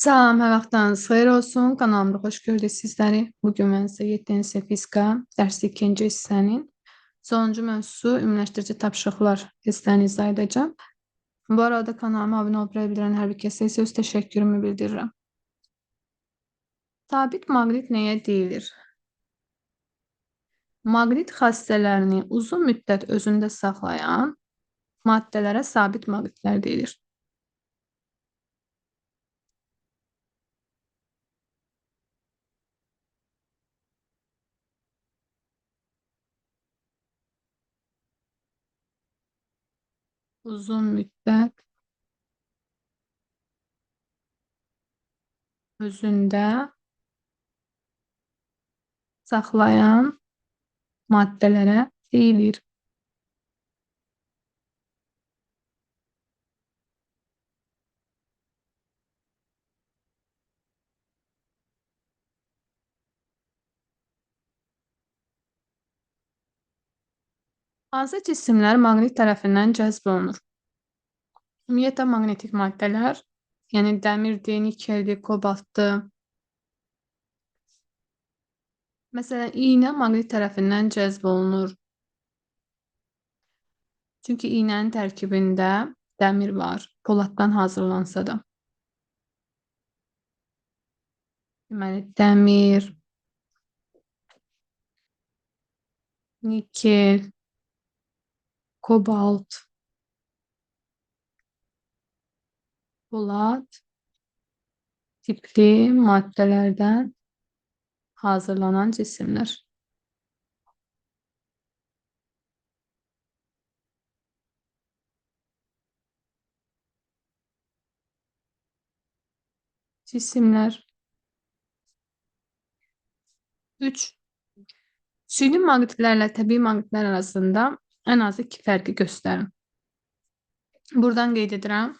Salam, hər vaxtınız xeyir olsun. Kanalımda xoş gördük sizləri. Bugün mən sizə 7-ci sinif fizika dərsi 2-ci hissənin sonuncu mövzusu ümumiləşdirici tapşırıqlar hissəni izah edəcəm. Bu arada kanalıma abunə olub bildirən hər bir kəsə isə öz təşəkkürümü bildirirəm. Sabit maqnit nəyə deyilir? Maqnit xassələrini uzun müddət özündə saxlayan maddələrə sabit maqnitlər deyilir. Uzun müddət özündə saxlayan maddələrə deyilir. Hansı cisimlər maqnit tərəfindən cəzb olunur? Ümumiyyətlə maqnetik maddələr, yəni dəmirdir, nikeldir, kobaltdır. Məsələn, iynə maqnit tərəfindən cəzb olunur. Çünki iynənin tərkibində dəmir var, poladdan hazırlansa da. Deməli, dəmir, nikel, kobalt, polad tipli maddələrdən hazırlanan cisimlər. Cisimlər. 3. Süni maqnitlərlə təbii maqnitlər arasında ən azı 2 fərqi göstərin. Buradan qeyd edirəm.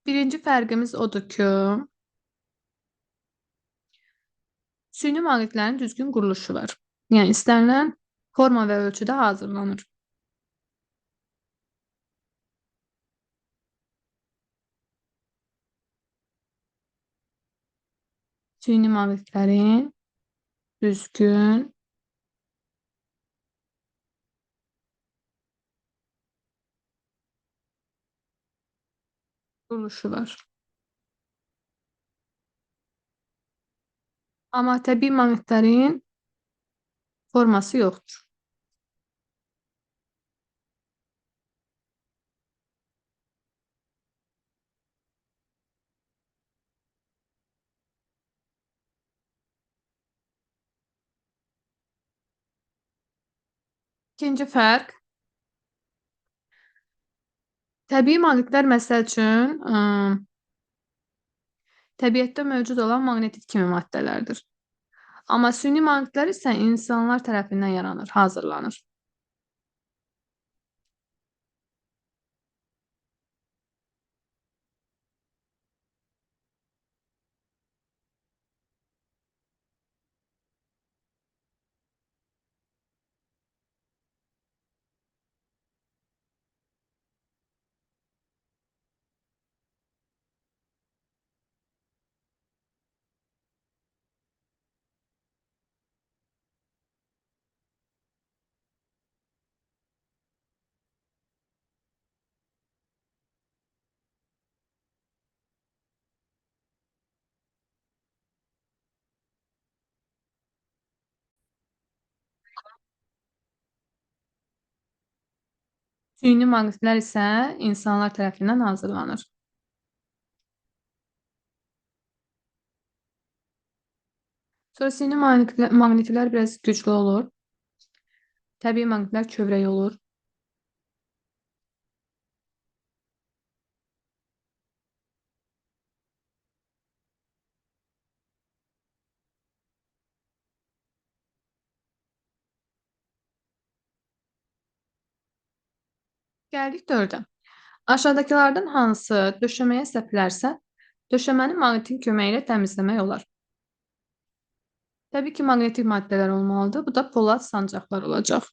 Birinci fərqimiz odur ki, süni maqnitlərin düzgün quruluşu var. Yəni, istənilən forma və ölçüdə hazırlanır. Süni maqnitlərin düzgün quruluşu var. Amma təbii maqnitlərin forması yoxdur. İkinci fərq. Təbii maqnitlər məsəl üçün təbiətdə mövcud olan maqnetit kimi maddələrdir. Amma süni maqnitlər isə insanlar tərəfindən yaranır, hazırlanır. Süni maqnitlər isə insanlar tərəfindən hazırlanır. Sonra süni maqnitlər biraz güclü olur. Təbii maqnitlər kövrək olur. Gəldik 4-ə. Aşağıdakılardan hansı döşəməyə səpilərsə, döşəməni maqnitin köməyi ilə təmizləmək olar? Təbii ki, maqnetik maddələr olmalıdır. Bu da polad sancaqlar olacaq.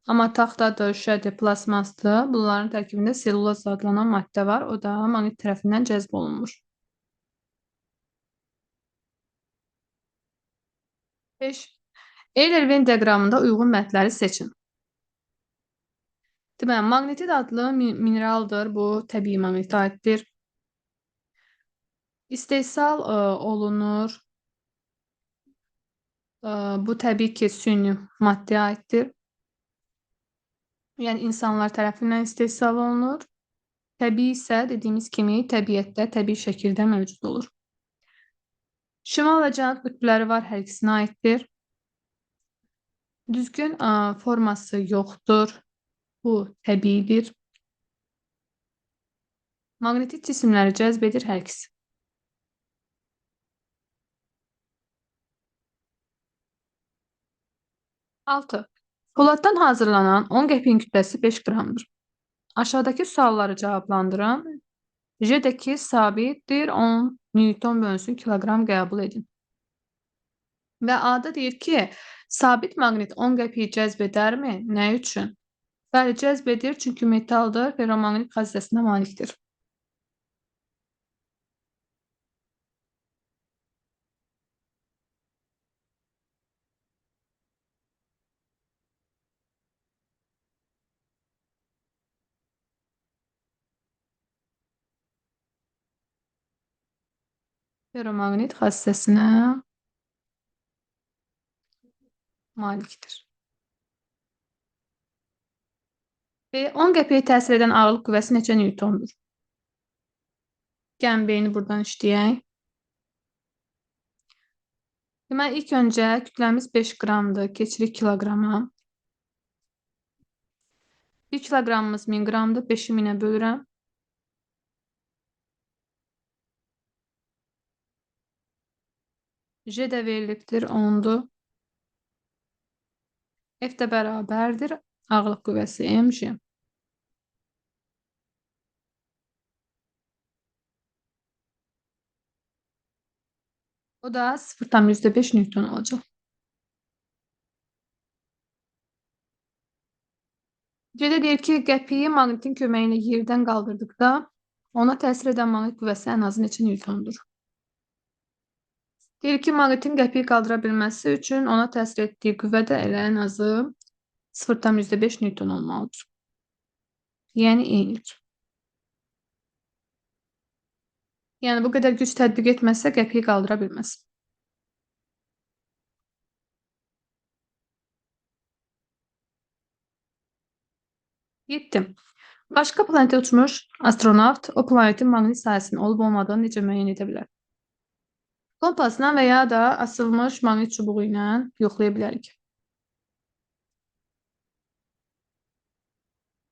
Amma taxtadır, şüşədir, plastmasdır. Bunların tərkibində selluloz adlanan maddə var. O da maqnit tərəfindən cəzb olunmur. 5. Eyler-Venn diaqramında uyğun mətləri seçin. Deməli, maqnetit adlı mineraldır. Bu təbii maqnitə aiddir. İstehsal olunur. Bu təbii ki, süni maddəyə aiddir. Yəni insanlar tərəfindən istehsal olunur. Təbii isə dediyimiz kimi təbiətdə təbii şəkildə mövcud olur. Şimal və cənub qütbləri var, hər ikisinə aiddir. Düzgün forması yoxdur. Bu təbiidir. Maqnetik cisimləri cəzb edir hər ikisi. 6. Poladdan hazırlanan 10 qəpiyin kütləsi 5 qramdır. Aşağıdakı sualları cavablandırın. J'dəki sabitdir 10 Newton bölünsün kiloqram qəbul edin. Və A-da deyir ki, sabit maqnit 10 qəpiyi cəzb edərmi? Nə üçün? Bəli, cəzb edir, çünki metaldır, ferromaqnit xassəsinə malikdir. Ferromaqnit xassəsinə malikdir. Və 10 qəpiyə təsir edən ağırlıq qüvvəsi neçə Newtondur? Gəlin beyni buradan işləyək. Deməli, ilk öncə kütləmiz 5 qramdır, keçirik kiloqrama. 1 kiloqramımız 1000 qramdır, 5-i 1000-ə bölürəm. J də verilibdir, 10-dur. F də bərabərdir, ağırlıq qüvvəsi mg. O da 0,5 Newton olacaq. C-də deyir ki, qəpiyi maqnitin köməyi ilə yerdən qaldırdıqda ona təsir edən maqnit qüvvəsi ən azı neçə Newtondur? Deyir ki, maqnitin qəpiyi qaldıra bilməsi üçün ona təsir etdiyi qüvvə də elə ən azı 0,5 Newton olmalıdır. Yəni eynilik. Yəni bu qədər güc tətbiq etməsə qəpiyi qaldıra bilməz. Yetdim. Başqa planetə uçmuş astronavt o planetin maqnit sahəsinin olub-olmadığını necə müəyyən edə bilər? Kompasla və ya da asılmış maqnit çubuğu ilə yoxlaya bilərik.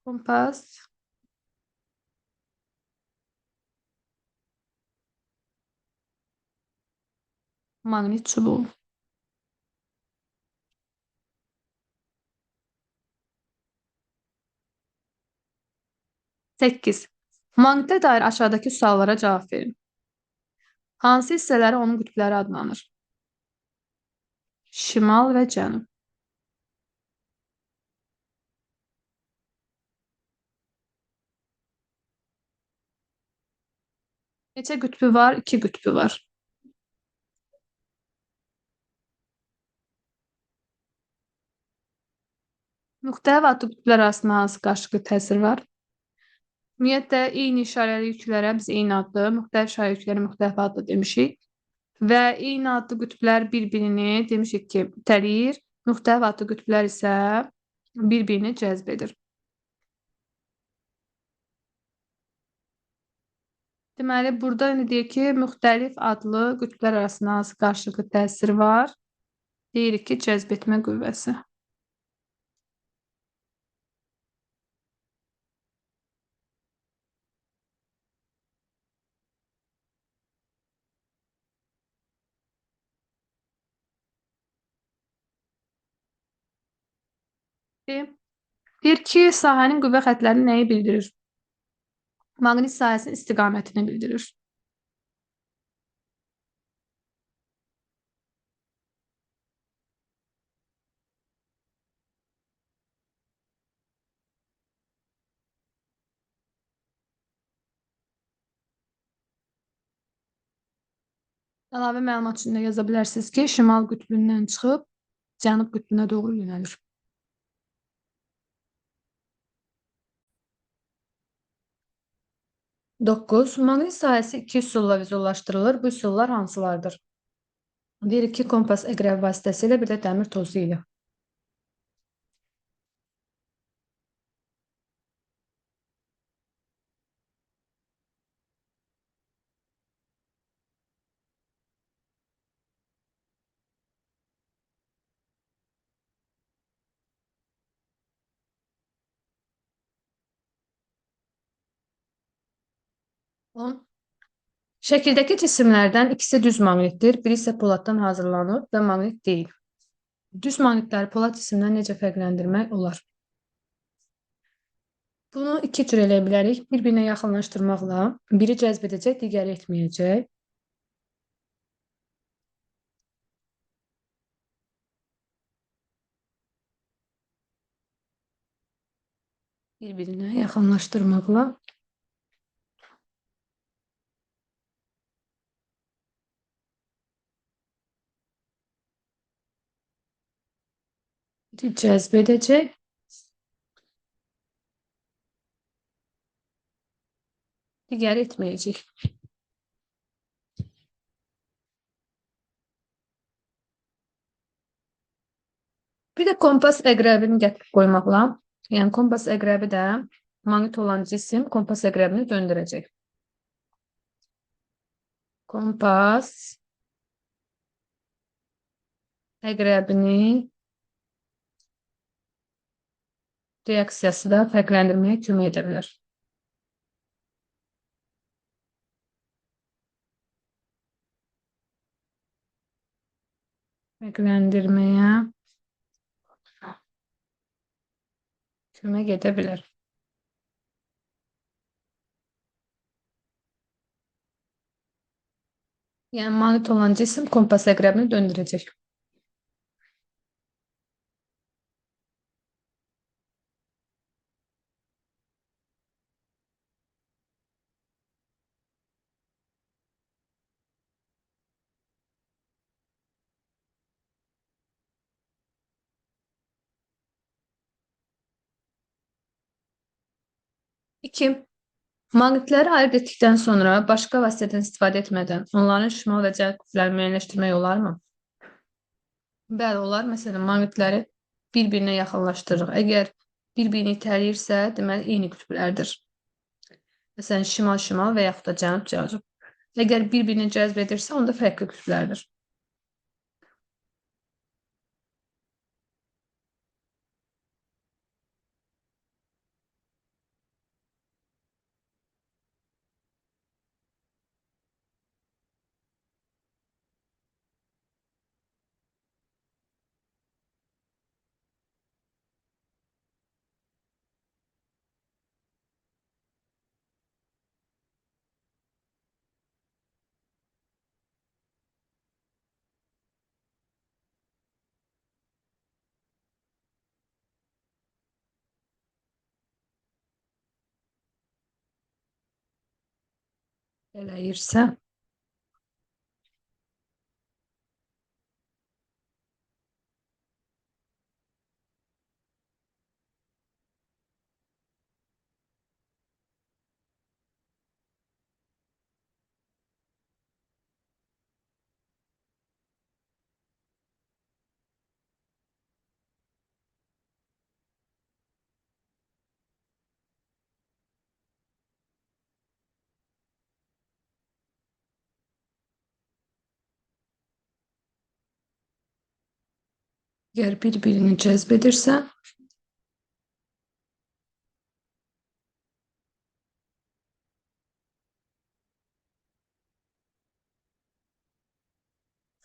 Kompas, maqnit çubuğu. 8. Maqnitə dair aşağıdakı suallara cavab verin. Hansı hissələri onun qütbləri adlanır? Şimal və cənub. Neçə qütbü var? 2 qütbü var. Müxtəlif adlı qütblər arasında hansı qarşılıqlı təsir var? Ümumiyyətlə, eyni işarəli yüklərə biz eyni adlı, müxtəlif işarəli yüklərə müxtəlif adlı demişik. Və eyni adlı qütblər bir-birini demişik ki, itələyir, müxtəlif adlı qütblər isə bir-birini cəzb edir. Deməli, burada deyir ki, müxtəlif adlı qütblər arasında hansı qarşılıqlı təsir var? Deyirik ki, cəzb etmə qüvvəsi. Deyir ki, sahənin qüvvə xətləri nəyi bildirir? Maqnit sahəsinin istiqamətini bildirir. Əlavə məlumat üçün də yaza bilərsiniz ki, şimal qütbündən çıxıb cənub qütbünə doğru yönəlir. 9. Maqnit sahəsi iki üsulla vizuallaşdırılır. Bu üsullar hansılardır? 1-2 kompas əqrəbi vasitəsilə, bir də dəmir tozu ilə. Şəkildəki cisimlərdən ikisi düz maqnitdir, biri isə poladdan hazırlanıb və maqnit deyil. Düz maqnitləri polad cisimdən necə fərqləndirmək olar? Bunu iki cür eləyə bilərik. Bir-birinə yaxınlaşdırmaqla, biri cəzb edəcək, digəri etməyəcək. Bir-birinə yaxınlaşdırmaqla. Biri cəzb edəcək. Digəri etməyəcək. Bir də kompas əqrəbini gətirib qoymaqla, yəni kompas əqrəbi də maqnit olan cisim kompas əqrəbini döndürəcək. Kompas əqrəbini reaksiyası da fərqləndirməyə kömək edə bilər. Fərqləndirməyə kömək edə bilər. Yəni maqnit olan cisim kompas əqrəbini döndürəcək. İki. Maqnitləri ayırt etdikdən sonra başqa vasitədən istifadə etmədən onların şimal və cənub qütblərini müəyyənləşdirmək olarmı? Bəli, olar. Məsələn, maqnitləri bir-birinə yaxınlaşdırırıq. Əgər bir-birini itələyirsə, deməli eyni qütblərdir. Məsələn, şimal-şimal və yaxud da cənub-cənub. Əgər bir-birini cəzb edirsə, onda fərqli qütblərdir. Eləyirsə, əgər bir-birini cəzb edirsə,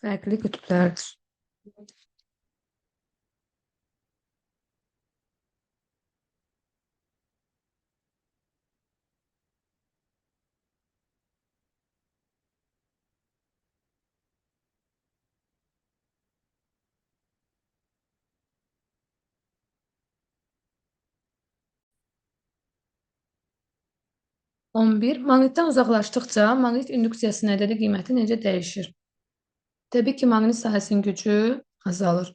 fərqli qütblərdir. On bir. Maqnitdən uzaqlaşdıqca maqnit induksiyasının ədədi qiyməti necə dəyişir? Təbii ki, maqnit sahəsinin gücü azalır.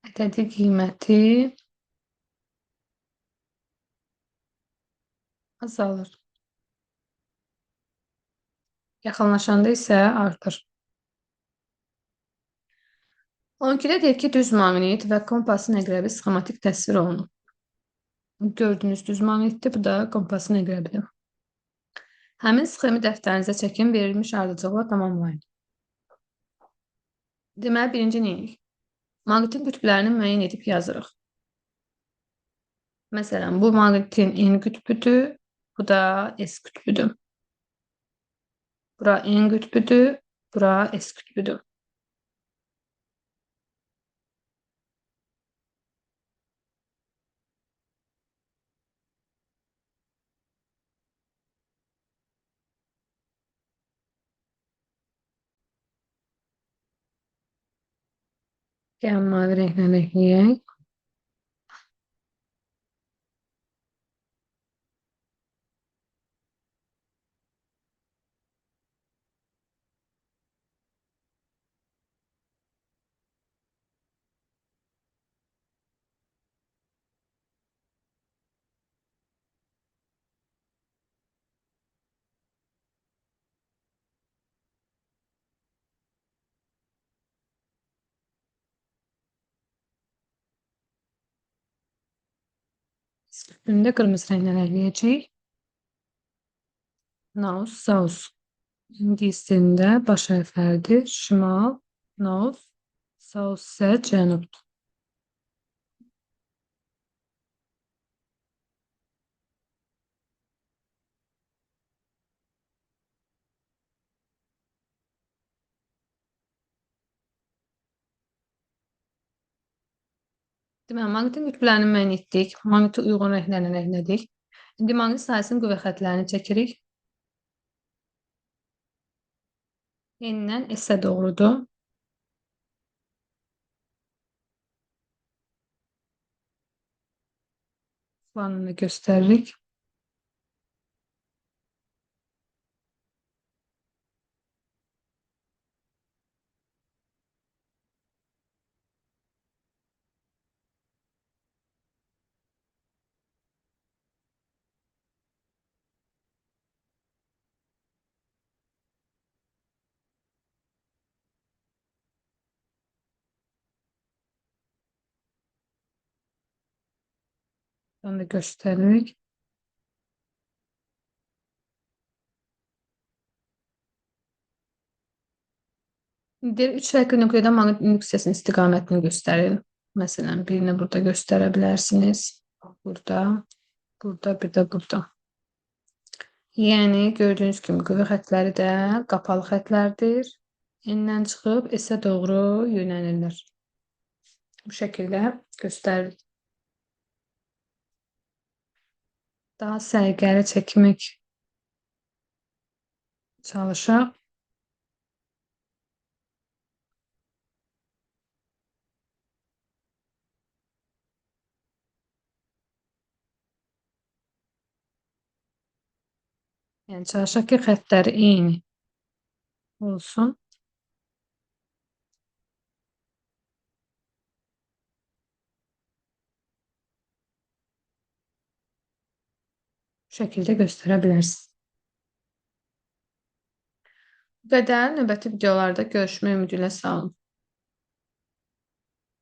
Ədədi qiyməti azalır. Yaxınlaşanda isə artır. 12-də deyək ki, düz maqnit və kompasın əqrəbi sxematik təsvir olunub. Gördüyünüz düz maqnitdir, bu da kompasın əqrəbidir. Həmin sxemi dəftərinizə çəkin, verilmiş ardıcıqla tamamlayın. Deməli, birinci neyik? Maqnitin qütblərini müəyyən edib yazırıq. Məsələn, bu maqnitin N qütbüdür, bu da S qütbüdür. Bura N qütbüdür, bura S qütbüdür. Gəl mavi rənglə rəngləyək. Üstündə qırmızı rənglə rəngləyəcəyik. Naus, saus. İngilis dilində baş hərfləridir. Şimal, naus, saus isə cənubdur. Deməli, maqnitin qütblərini müəyyən etdik. Maqniti uyğun rənglərlə rənglədik. İndi maqnit sahəsinin qüvvə xəttlərini çəkirik. N-dən S-ə doğrudur. Planını göstəririk. Onu da göstəririk. İndi 3 fərqli nöqtədə maqnit induksiyasının istiqamətini göstərin. Məsələn, birini burada göstərə bilərsiniz. Burada, burada, bir də burada. Yəni, gördüyünüz kimi qüvvə xəttləri də qapalı xəttlərdir. N-dən çıxıb S-ə doğru yönəlirlər. Bu şəkildə göstəririk. Daha sərgəli çəkmək çalışaq. Yəni, çalışaq ki, xəttləri eyni olsun. Bu şəkildə göstərə bilərsiniz. Bu qədər. Növbəti videolarda görüşmək ümidi ilə sağ olun.